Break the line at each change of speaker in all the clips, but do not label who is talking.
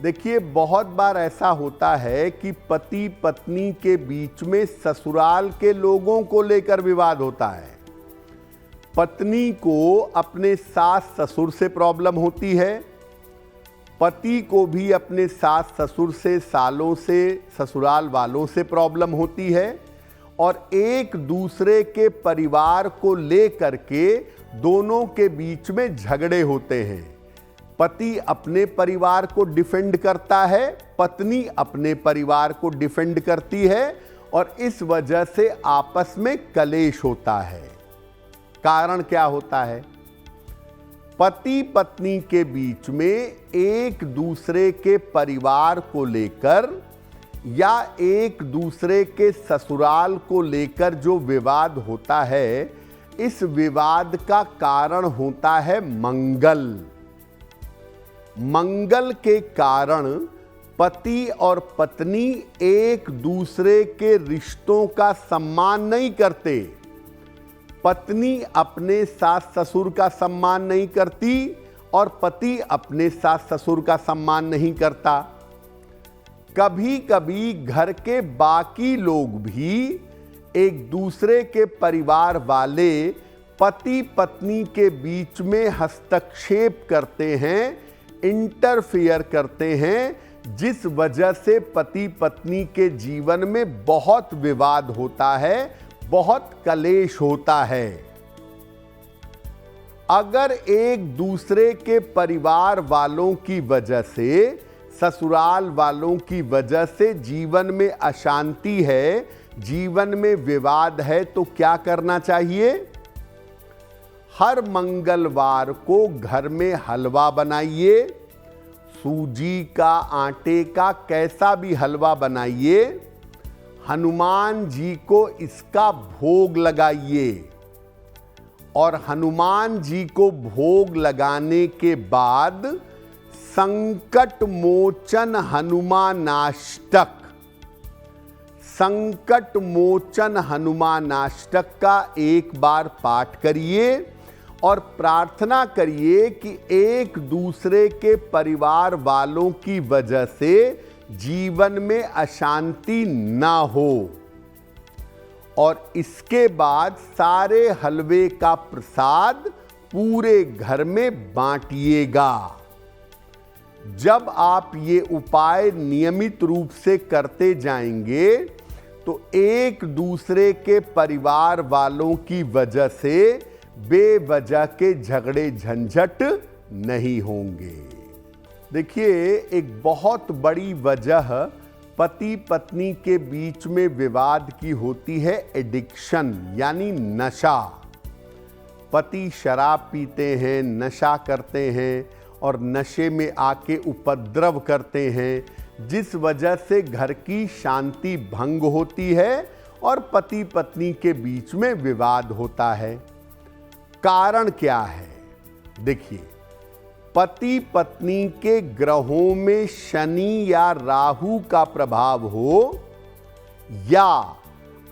देखिए, बहुत बार ऐसा होता है कि पति पत्नी के बीच में ससुराल के लोगों को लेकर विवाद होता है। पत्नी को अपने सास ससुर से प्रॉब्लम होती है, पति को भी अपने सास ससुर से, सालों से, ससुराल वालों से प्रॉब्लम होती है और एक दूसरे के परिवार को लेकर के दोनों के बीच में झगड़े होते हैं। पति अपने परिवार को डिफेंड करता है, पत्नी अपने परिवार को डिफेंड करती है और इस वजह से आपस में कलेश होता है। कारण क्या होता है? पति पत्नी के बीच में एक दूसरे के परिवार को लेकर या एक दूसरे के ससुराल को लेकर जो विवाद होता है, इस विवाद का कारण होता है मंगल। मंगल के कारण पति और पत्नी एक दूसरे के रिश्तों का सम्मान नहीं करते। पत्नी अपने सास ससुर का सम्मान नहीं करती और पति अपने सास ससुर का सम्मान नहीं करता। कभी कभी घर के बाकी लोग भी, एक दूसरे के परिवार वाले पति पत्नी के बीच में हस्तक्षेप करते हैं, इंटरफियर करते हैं, जिस वजह से पति पत्नी के जीवन में बहुत विवाद होता है, बहुत कलेश होता है। अगर एक दूसरे के परिवार वालों की वजह से, ससुराल वालों की वजह से जीवन में अशांति है, जीवन में विवाद है, तो क्या करना चाहिए? हर मंगलवार को घर में हलवा बनाइए, सूजी का, आटे का, कैसा भी हलवा बनाइए, हनुमान जी को इसका भोग लगाइए और हनुमान जी को भोग लगाने के बाद संकट मोचन हनुमानाष्टक, संकट मोचन हनुमानाष्टक का एक बार पाठ करिए और प्रार्थना करिए कि एक दूसरे के परिवार वालों की वजह से जीवन में अशांति ना हो। और इसके बाद सारे हलवे का प्रसाद पूरे घर में बांटिएगा। जब आप ये उपाय नियमित रूप से करते जाएंगे तो एक दूसरे के परिवार वालों की वजह से बेवजह के झगड़े झंझट नहीं होंगे। देखिए, एक बहुत बड़ी वजह पति पत्नी के बीच में विवाद की होती है एडिक्शन, यानी नशा। पति शराब पीते हैं, नशा करते हैं और नशे में आके उपद्रव करते हैं, जिस वजह से घर की शांति भंग होती है और पति पत्नी के बीच में विवाद होता है। कारण क्या है? देखिए, पति पत्नी के ग्रहों में शनि या राहु का प्रभाव हो या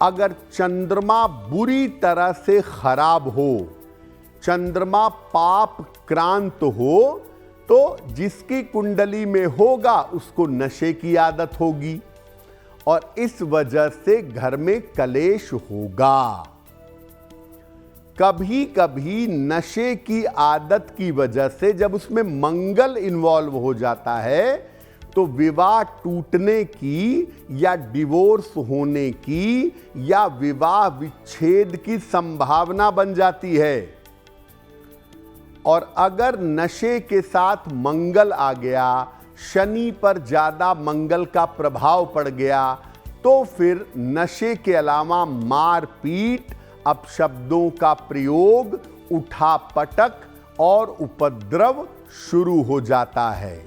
अगर चंद्रमा बुरी तरह से खराब हो, चंद्रमा पाप क्रांत हो, तो जिसकी कुंडली में होगा उसको नशे की आदत होगी और इस वजह से घर में कलेश होगा। कभी कभी नशे की आदत की वजह से जब उसमें मंगल इन्वॉल्व हो जाता है तो विवाह टूटने की या डिवोर्स होने की या विवाह विच्छेद की संभावना बन जाती है। और अगर नशे के साथ मंगल आ गया, शनि पर ज्यादा मंगल का प्रभाव पड़ गया, तो फिर नशे के अलावा मारपीट, अपशब्दों का प्रयोग, उठापटक और उपद्रव शुरू हो जाता है।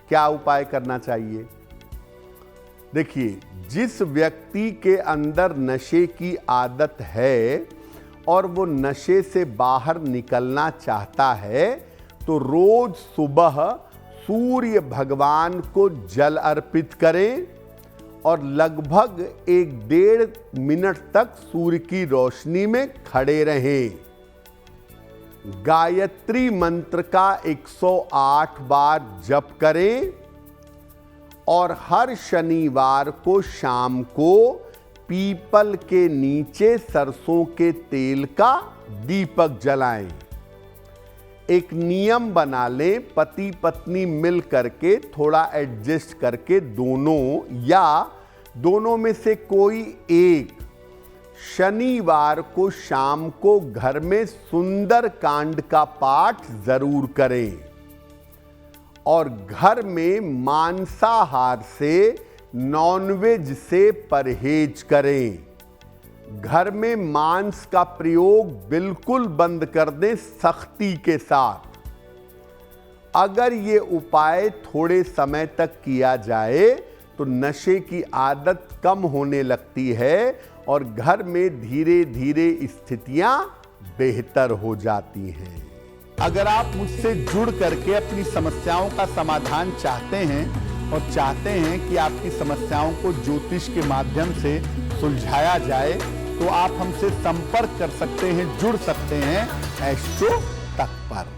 क्या उपाय करना चाहिए? देखिए, जिस व्यक्ति के अंदर नशे की आदत है और वो नशे से बाहर निकलना चाहता है तो रोज सुबह सूर्य भगवान को जल अर्पित करें और लगभग 1-1.5 मिनट तक सूर्य की रोशनी में खड़े रहें। गायत्री मंत्र का 108 बार जप करें और हर शनिवार को शाम को पीपल के नीचे सरसों के तेल का दीपक जलाएं। एक नियम बना लें, पति पत्नी मिल करके थोड़ा एडजस्ट करके दोनों में से कोई एक शनिवार को शाम को घर में सुंदर कांड का पाठ जरूर करें और घर में मांसाहार से, नॉनवेज से परहेज करें। घर में मांस का प्रयोग बिल्कुल बंद कर दें सख्ती के साथ। अगर ये उपाय थोड़े समय तक किया जाए तो नशे की आदत कम होने लगती है और घर में धीरे धीरे स्थितियां बेहतर हो जाती हैं। अगर आप मुझसे जुड़ करके अपनी समस्याओं का समाधान चाहते हैं और चाहते हैं कि आपकी समस्याओं को ज्योतिष के माध्यम से सुलझाया जाए तो आप हमसे संपर्क कर सकते हैं, जुड़ सकते हैं एस्ट्रो तक पर।